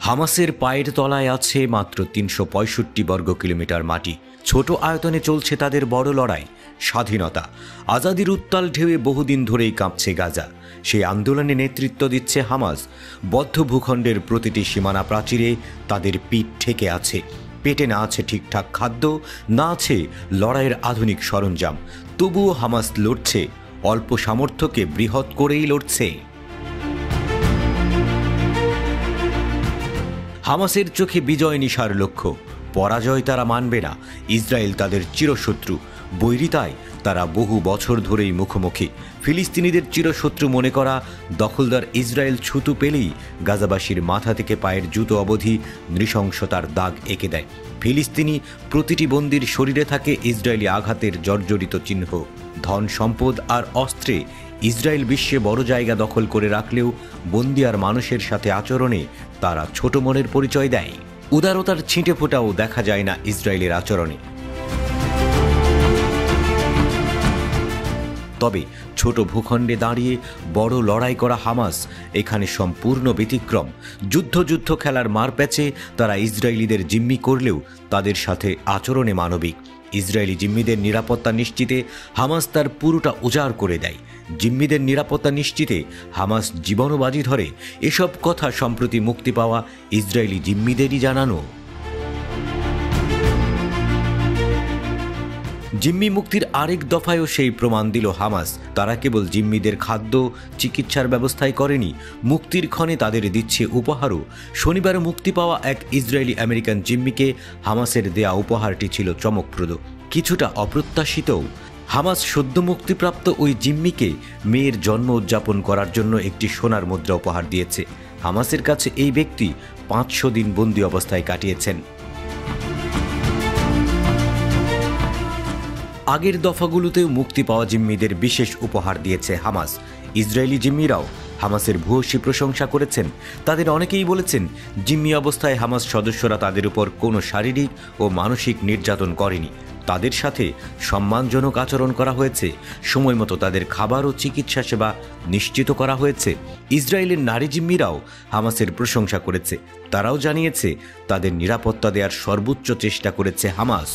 হামাসের পায়ের তলায় আছে মাত্র ৩৬৫ বর্গ কিলোমিটার মাটি। ছোট আয়তনে চলছে তাদের বড় লড়াই, স্বাধীনতা আজাদির উত্তাল ঢেউয়ে বহুদিন ধরেই কাঁপছে গাজা। সেই আন্দোলনে নেতৃত্ব দিচ্ছে হামাস। বদ্ধ ভূখণ্ডের প্রতিটি সীমানা প্রাচীরে তাদের পিঠ ঠেকে আছে। পেটে না আছে ঠিকঠাক খাদ্য, না আছে লড়াইয়ের আধুনিক সরঞ্জাম। তবুও হামাস লড়ছে, অল্প সামর্থ্যকে বৃহৎ করেই লড়ছে। হামাসের চোখে বিজয় নিশার লক্ষ্য, পরাজয় তারা মানবে না। ইসরায়েল তাদের চিরশত্রু, বৈরিতায় তারা বহু বছর ধরেই মুখোমুখি। ফিলিস্তিনিদের চিরশত্রু মনে করা দখলদার ইসরায়েল ছুতু পেলেই গাজাবাসীর মাথা থেকে পায়ের জুতো অবধি নৃশংসতার দাগ এঁকে দেয়। ফিলিস্তিনি প্রতিটি বন্দির শরীরে থাকে ইসরায়েলি আঘাতের জর্জরিত চিহ্ন। ধন সম্পদ আর অস্ত্রে ইসরায়েল বিশ্বে বড় জায়গা দখল করে রাখলেও বন্দি আর মানুষের সাথে আচরণে তারা ছোট মনের পরিচয় দেয়। উদারতার ছিটে ফোঁটাও দেখা যায় না ইসরায়েলের আচরণে। তবে ছোট ভূখণ্ডে দাঁড়িয়ে বড় লড়াই করা হামাস এখানে সম্পূর্ণ ব্যতিক্রম। যুদ্ধ খেলার মারপ্যাচে তারা ইসরায়েলিদের জিম্মি করলেও তাদের সাথে আচরণে মানবিক। ইসরায়েলি জিম্মিদের নিরাপত্তা নিশ্চিতে হামাস তার পুরোটা উজাড় করে দেয়। জিম্মিদের নিরাপত্তা নিশ্চিতে হামাস জীবনও বাজি ধরে। এসব কথা সম্প্রতি মুক্তি পাওয়া ইসরায়েলি জিম্মিদেরই জানানো। জিম্মি মুক্তির আরেক দফায়ও সেই প্রমাণ দিল হামাস। তারা কেবল জিম্মিদের খাদ্য চিকিৎসার ব্যবস্থাই করেনি, মুক্তির ক্ষণে তাদের দিচ্ছে উপহারও। শনিবার মুক্তি পাওয়া এক ইসরায়েলি আমেরিকান জিম্মিকে হামাসের দেয়া উপহারটি ছিল চমকপ্রদ, কিছুটা অপ্রত্যাশিতও। হামাস সদ্য মুক্তিপ্রাপ্ত ওই জিম্মিকে মেয়ের জন্ম উদযাপন করার জন্য একটি সোনার মুদ্রা উপহার দিয়েছে। হামাসের কাছে এই ব্যক্তি ৫০০ দিন বন্দী অবস্থায় কাটিয়েছেন। আগের দফাগুলোতেও মুক্তি পাওয়া জিম্মিদের বিশেষ উপহার দিয়েছে হামাস। ইসরায়েলি জিম্মিরাও হামাসের ভূয়সী প্রশংসা করেছেন। তাদের অনেকেই বলেছেন, জিম্মি অবস্থায় হামাস সদস্যরা তাদের উপর কোনো শারীরিক ও মানসিক নির্যাতন করেনি। তাদের সাথে সম্মানজনক আচরণ করা হয়েছে। সময় মতো তাদের খাবার ও চিকিৎসা সেবা নিশ্চিত করা হয়েছে। ইসরায়েলের নারী জিম্মিরাও হামাসের প্রশংসা করেছে। তারাও জানিয়েছে তাদের নিরাপত্তা দেওয়ার সর্বোচ্চ চেষ্টা করেছে হামাস।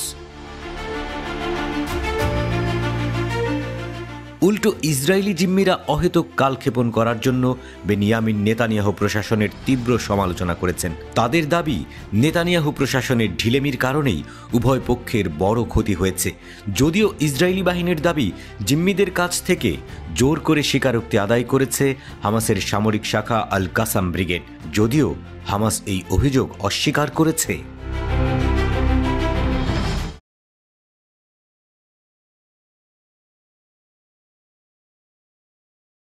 উল্টো ইসরায়েলি জিম্মিরা অহেতুক কালক্ষেপণ করার জন্য বেনিয়ামিন নেতানিয়াহু প্রশাসনের তীব্র সমালোচনা করেছেন। তাদের দাবি, নেতানিয়াহু প্রশাসনের ঢিলেমির কারণেই উভয় পক্ষের বড় ক্ষতি হয়েছে। যদিও ইসরায়েলি বাহিনীর দাবি, জিম্মিদের কাছ থেকে জোর করে স্বীকারোক্তি আদায় করেছে হামাসের সামরিক শাখা আল কাসাম ব্রিগেড। যদিও হামাস এই অভিযোগ অস্বীকার করেছে।